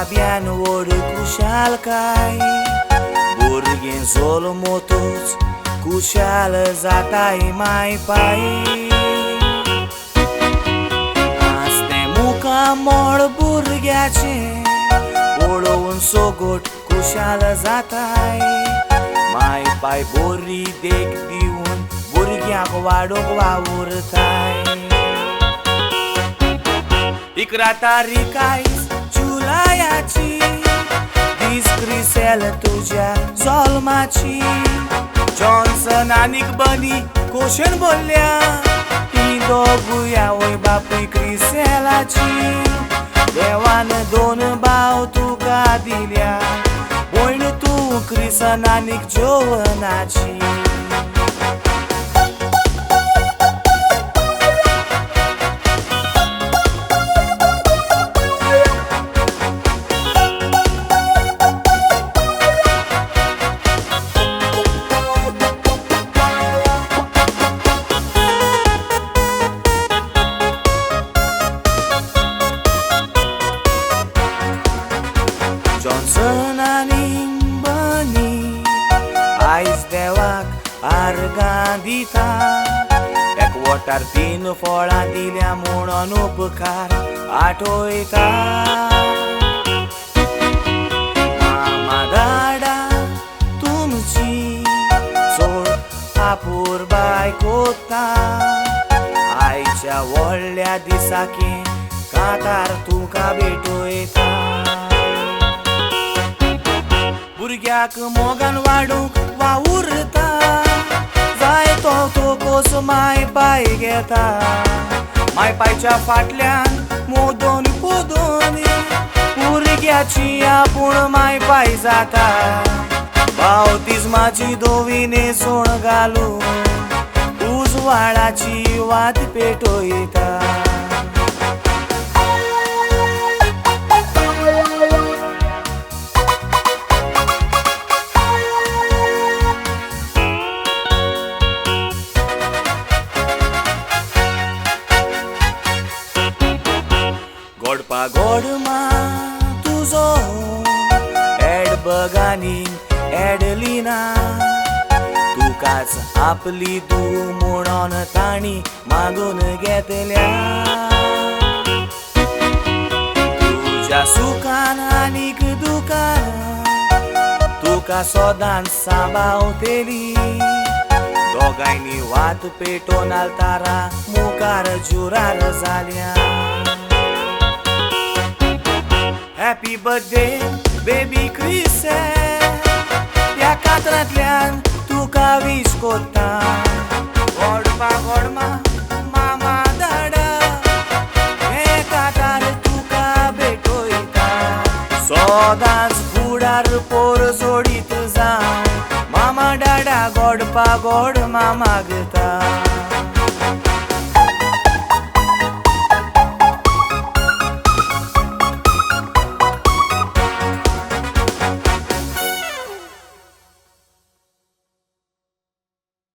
बाब्यान व्हड खुशालकाय भुरगीं झोल मोतूच खुशाल जाताय माय पाय आस्ते मुखा मोळ भुरग्याचे पळोवन सोगोट खुशाल जाताय माय पाय बोरी देख दिवन भुरग्यांक वाडोवंक वावुरताय 11 तारीख आयज जुलायाची दीस क्रिसेल तुज्या जल्माची जॉन्सन आनीक बनी कोशन बोल्ल्या ही दोगूय आवय बापूय क्रिसेलाची देवान 2 भाव तुका दिल्या भयण तूं क्रिसन आनीक जोवनाची जॉन्सन आनीक बनी आयज देवाक आर्गां दिता एकवटार 3 फळां दिल्या म्हणून उपकार आठवयता मामा दाडा तुमची चोड आपूर बायकोता आयच्या व्हडल्या दिसाके कांतार तुका भेटोयता भुरग्याक मोगान वाडूंक वावुरता जाय तो कोस माय पाय घेता माय पायच्या फाटल्यान मोदोन पोदोन भुरग्याची आपूण माय पाय जाता बावतिजमाची धोवी न्हेसोण घालून उजवाडाची वात पेटोयता गोडपा गोडमा तुजो एडबगानी एडलिना तुकाच आपली तू म्हणून ताणी मागून घेतल्या तुज्या सुखान आनीक दुखान तुका सोदांच सांबाळतेली दोगांयनी वात पेटोवन आलतारा मुखार जुरार जाल्या हॅपी बर्थडे बेबी क्रिसेल ह्या कातरांतल्यान तुका विश कोत्ता गोडपा गोडमा मामा दाडा हे कातार तुका भेटोयता सोदांच फुडार पोर जोडीत जावं मामा दाडा गोडपा गोड मागता